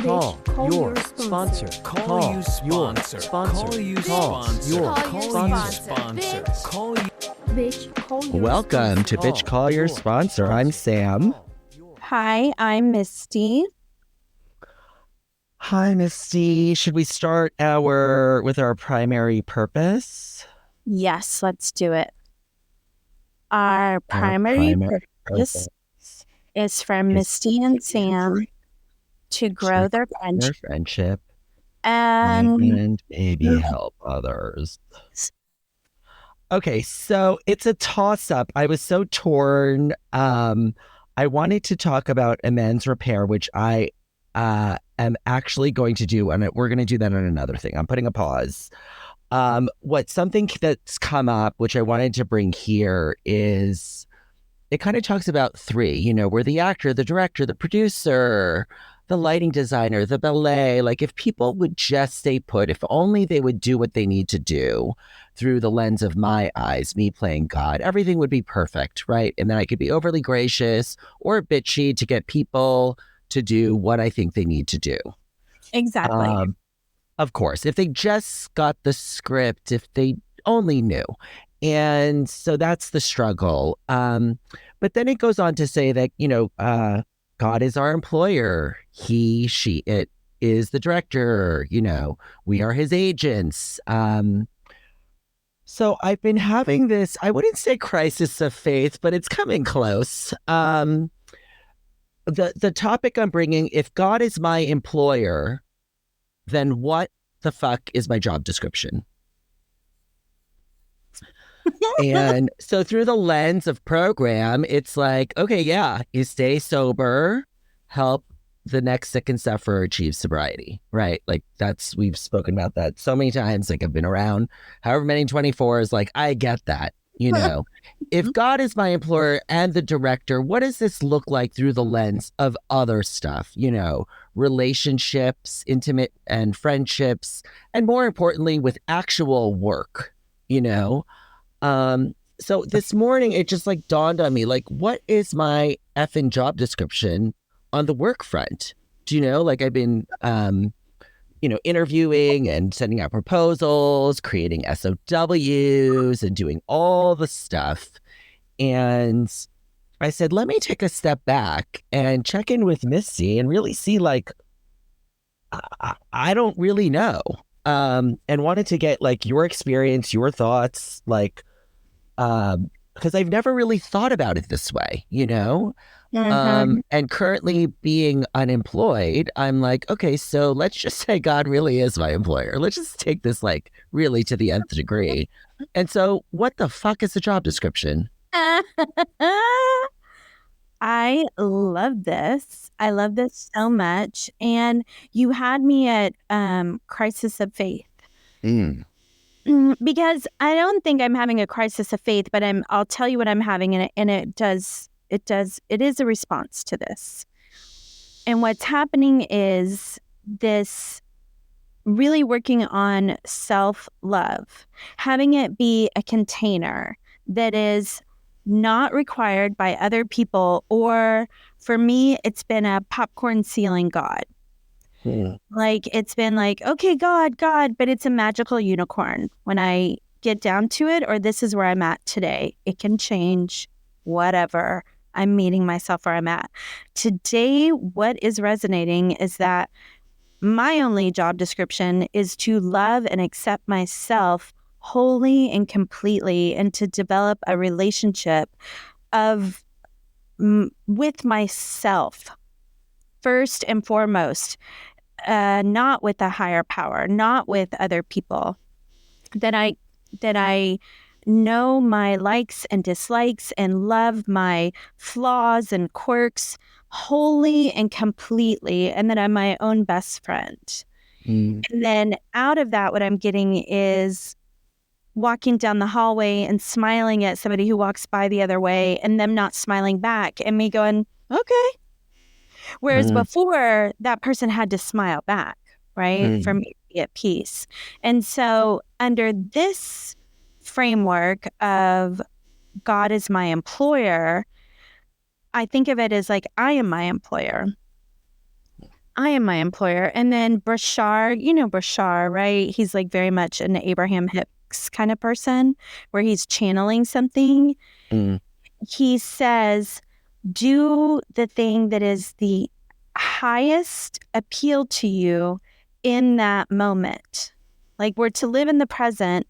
Call your sponsor. Call your sponsor. Call you sponsor. Call you sponsor. Call you. Bitch, call your Welcome to Bitch Call Your Sponsor. I'm Sam. Hi, I'm Misty. Hi, Misty. Should we start with our primary purpose? Yes, let's do it. Our primary purpose is for Misty and Sam to grow their friendship and maybe help others. Okay, so it's a toss-up. I was so torn. I wanted to talk about amends repair, which I am actually going to do, and we're going to do that on another thing. I'm putting a pause. Something that's come up, which I wanted to bring here, is it kind of talks about three. We're the actor, the director, the producer, the lighting designer, the ballet. Like, if people would just stay put, if only they would do what they need to do through the lens of my eyes, me playing God, everything would be perfect, right? And then I could be overly gracious or bitchy to get people to do what I think they need to do. exactly. Of course, if they just got the script, if they only knew. And so that's the struggle. But then it goes on to say that, God is our employer. He, she, it is the director. We are his agents. So I've been having this, I wouldn't say crisis of faith, but it's coming close. The topic I'm bringing, if God is my employer, then what the fuck is my job description? And so through the lens of program, it's like, okay, yeah, you stay sober, help the next sick and sufferer achieve sobriety, right? Like, we've spoken about that so many times. Like, I've been around however many 24s, like, I get that, If God is my employer and the director, what does this look like through the lens of other stuff, relationships, intimate and friendships, and more importantly, with actual work, So this morning, it just dawned on me, what is my effing job description on the work front? I've been, interviewing and sending out proposals, creating SOWs and doing all the stuff. And I said, let me take a step back and check in with Misty and really see, I don't really know. And wanted to get your experience, your thoughts, because I've never really thought about it this way, and currently being unemployed, I'm like, okay, so let's just say God really is my employer. Let's just take this really to the nth degree. And so what the fuck is the job description? I love this. I love this so much. And you had me at crisis of faith. Because I don't think I'm having a crisis of faith, but I'll tell you what I'm having, and it is a response to this. And what's happening is this really working on self-love, having it be a container that is not required by other people, or for me, it's been a popcorn ceiling God. It's been okay, God, but it's a magical unicorn when I get down to it, or this is where I'm at today. It can change, whatever. I'm meeting myself where I'm at. Today, what is resonating is that my only job description is to love and accept myself wholly and completely, and to develop a relationship with myself first and foremost. Not with a higher power, not with other people. That I know my likes and dislikes and love my flaws and quirks wholly and completely, and that I'm my own best friend. And then out of that, what I'm getting is walking down the hallway and smiling at somebody who walks by the other way, and them not smiling back, and me going, okay. Whereas before, that person had to smile back, right? For me to be at peace. And so under this framework of God is my employer, I think of it as I am my employer. I am my employer. And then Bashar, you know Bashar, right? He's like very much an Abraham Hicks kind of person where he's channeling something. Mm. He says, do the thing that is the highest appeal to you in that moment. Like we're to live in the present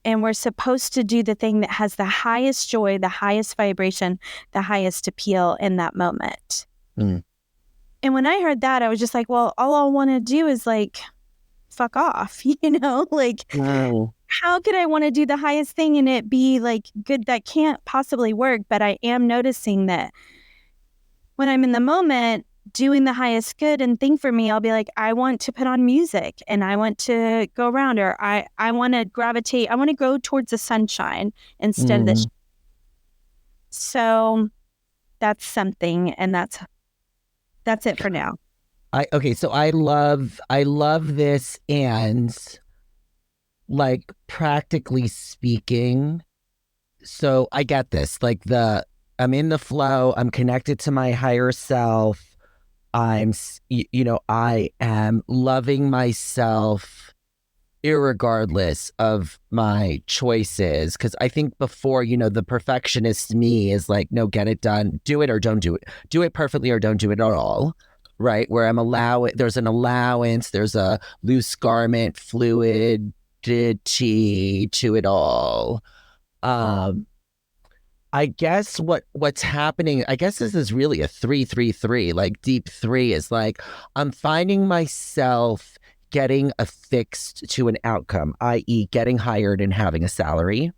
and we're supposed to do the thing that has the highest joy, the highest vibration, the highest appeal in that moment. Mm. And when I heard that, I was just like, well, all I want to do is like, fuck off, like, Wow. how could I want to do the highest thing and it be like good? That can't possibly work. But I am noticing that when I'm in the moment doing the highest good and thing for me, I'll be like, I want to put on music and I want to go around, or I want to gravitate. I want to go towards the sunshine instead of the. So that's something. And that's it for now. So I love this, and like practically speaking, so I get this. Like I'm in the flow, I'm connected to my higher self. I am loving myself irregardless of my choices. Because I think before, the perfectionist me is like, no, get it done, do it or don't do it, do it perfectly or don't do it at all, right? Where there's an allowance, there's a loose garment fluidity to it all. I guess what's happening, I guess this is really a 3-3-3, like deep 3 is like, I'm finding myself getting affixed to an outcome, i.e. getting hired and having a salary,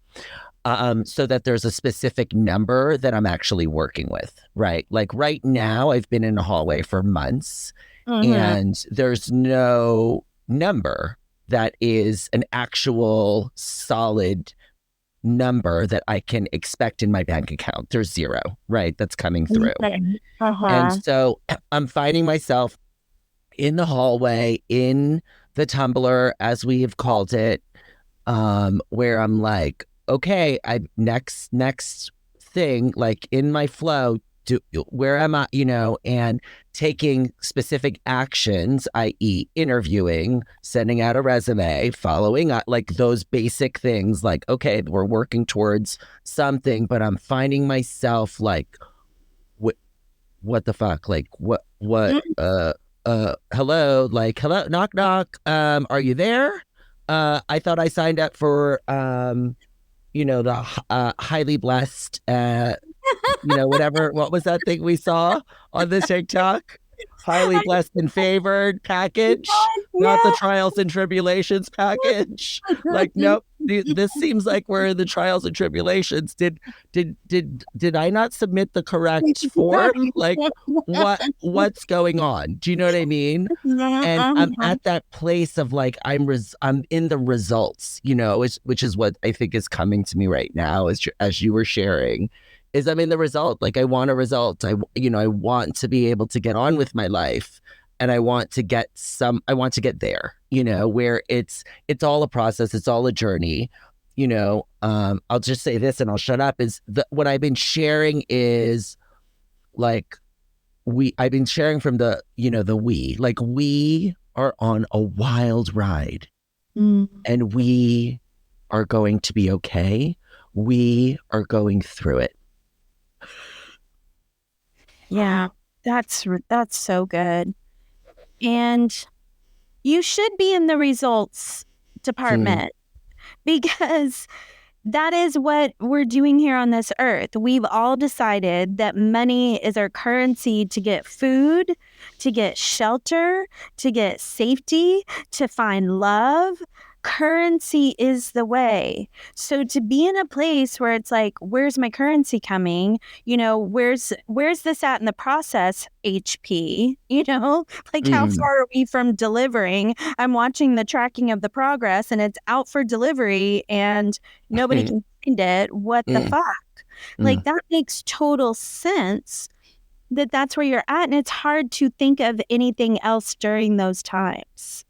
so that there's a specific number that I'm actually working with, right? Like right now, I've been in a hallway for months, and there's no number that is an actual solid number that I can expect in my bank account. There's zero, right? That's coming through. And so I'm finding myself in the hallway, in the tumbler, as we have called it, where I'm like, okay, next thing, like in my flow, where am I, and taking specific actions, i.e. interviewing, sending out a resume, following up, like those basic things, like, okay, we're working towards something, but I'm finding myself like, what the fuck? Like, hello, like, hello, knock, knock. Are you there? I thought I signed up for, the highly blessed, whatever, what was that thing we saw on the TikTok? Highly blessed and favored package, not the trials and tribulations package. Like, nope, this seems like we're in the trials and tribulations. Did I not submit the correct form? Like, what's going on? Do you know what I mean? And I'm at that place of like, I'm in the results, which is what I think is coming to me right now, as you were sharing. Is I'm in the result. Like I want a result. I want to be able to get on with my life, and I want to get there, where it's all a process. It's all a journey, I'll just say this and I'll shut up, is what I've been sharing is like, I've been sharing from the we are on a wild ride, and we are going to be okay. We are going through it. Yeah, that's so good. And you should be in the results department because that is what we're doing here on this earth. We've all decided that money is our currency to get food, to get shelter, to get safety, to find love. Currency is the way. So to be in a place where it's like, where's my currency coming? Where's this at in the process, HP? Like how far are we from delivering? I'm watching the tracking of the progress and it's out for delivery and nobody can find it. What the fuck? Like that makes total sense that's where you're at. And it's hard to think of anything else during those times.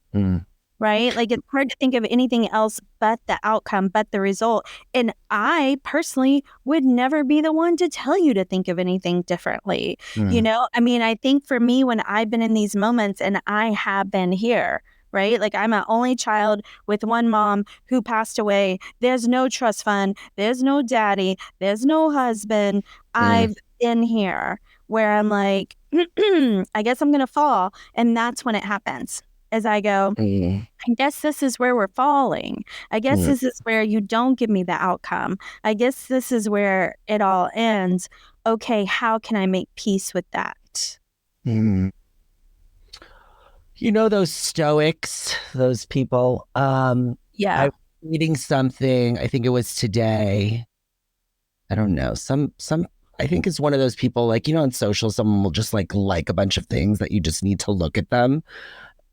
right? Like it's hard to think of anything else but the outcome, but the result. And I personally would never be the one to tell you to think of anything differently. You know, I mean, I think for me, when I've been in these moments and I have been here, right? Like I'm an only child with one mom who passed away. There's no trust fund. There's no daddy. There's no husband. I've been here where I'm like, I guess I'm going to fall. And that's when it happens. As I go, I guess this is where we're falling. I guess this is where you don't give me the outcome. I guess this is where it all ends. Okay, how can I make peace with that? You know those Stoics, those people? Yeah. I was reading something, I think it was today. I don't know. I think it's one of those people, like, you know, on social, someone will just like a bunch of things that you just need to look at them.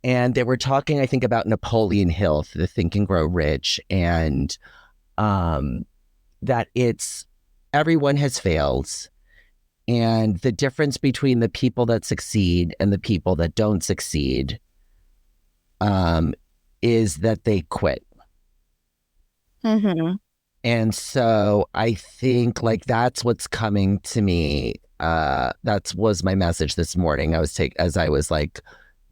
And they were talking, I think, about Napoleon Hill, the Think and Grow Rich, and that it's everyone has failed. And the difference between the people that succeed and the people that don't succeed is that they quit. And so I think like that's what's coming to me. That was my message this morning. As I was like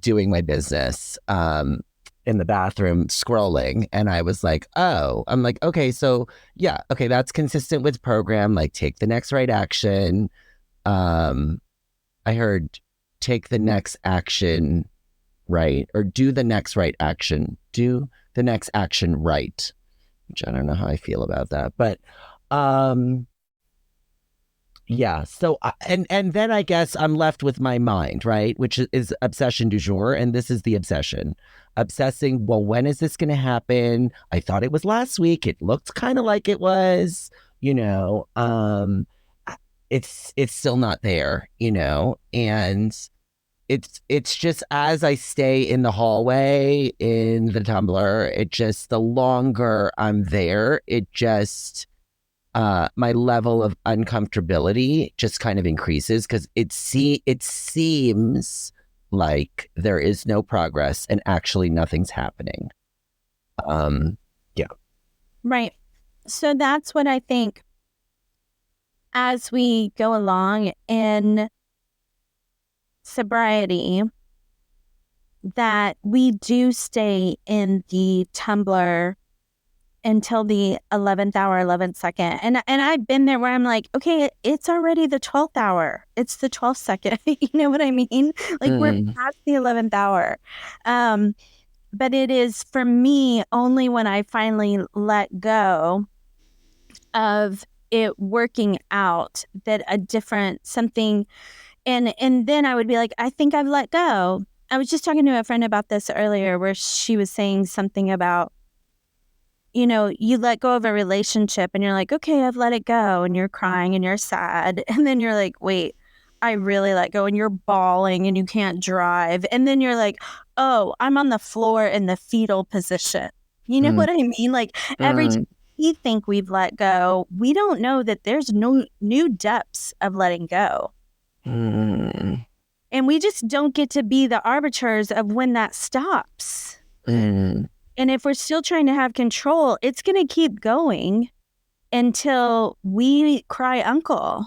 doing my business in the bathroom scrolling, and I was like, I'm like, okay, so yeah, okay, that's consistent with program, like take the next right action. I heard take the next action right, or do the next right action, do the next action right, which I don't know how I feel about that, but yeah. So, and then I guess I'm left with my mind, right? Which is obsession du jour. And this is the obsession. Obsessing, well, when is this going to happen? I thought it was last week. It looked kind of like it was, you know, it's still not there, you know, and it's just as I stay in the hallway in the Tumblr, it just, the longer I'm there, it just, my level of uncomfortability just kind of increases because it seems like there is no progress and actually nothing's happening. Yeah. Right. So that's what I think as we go along in sobriety, that we do stay in the Tumblr until the 11th hour, 11th second. And I've been there where I'm like, okay, it's already the 12th hour. It's the 12th second. You know what I mean? Like we're past the 11th hour. But it is for me only when I finally let go of it working out that a different something, and then I would be like, I think I've let go. I was just talking to a friend about this earlier where she was saying something about, you know, you let go of a relationship and you're like, okay, I've let it go, and you're crying and you're sad. And then you're like, wait, I really let go, and you're bawling and you can't drive. And then you're like, oh, I'm on the floor in the fetal position. You know what I mean? Like every time we think we've let go, we don't know that there's no new depths of letting go. And we just don't get to be the arbiters of when that stops. And if we're still trying to have control, it's going to keep going until we cry uncle.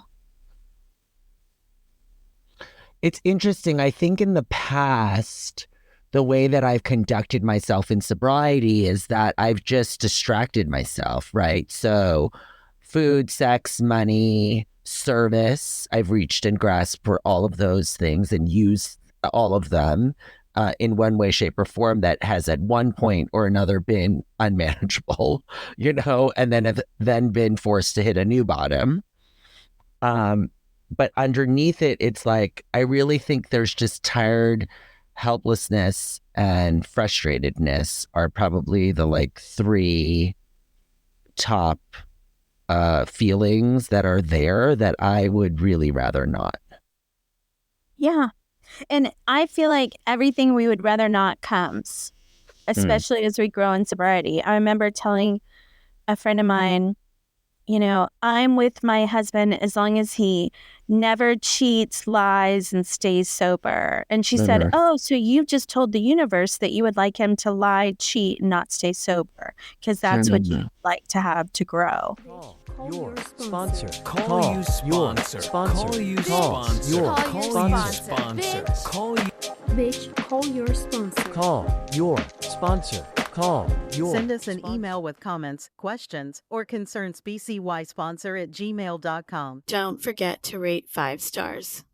It's interesting. I think in the past, the way that I've conducted myself in sobriety is that I've just distracted myself, right? So food, sex, money, service, I've reached and grasped for all of those things and used all of them in one way, shape, or form that has at one point or another been unmanageable, you know, and then have then been forced to hit a new bottom. But underneath it, it's like, I really think there's just tired, helplessness, and frustratedness are probably the like three top feelings that are there that I would really rather not. Yeah. And I feel like everything we would rather not comes, especially as we grow in sobriety. I remember telling a friend of mine I'm with my husband as long as he never cheats, lies, and stays sober. And she said, Never. oh, so you've just told the universe that you would like him to lie, cheat, and not stay sober because that's what you'd like to have to grow. Call your sponsor. Call you sponsor. Call you sponsor. Your Call you sponsor. sponsor. Call you. Bitch, call your sponsor. Call your sponsor. Call your. Send us an sponsor. email with comments, questions, or concerns bcysponsor@gmail.com. Don't forget to rate 5 stars.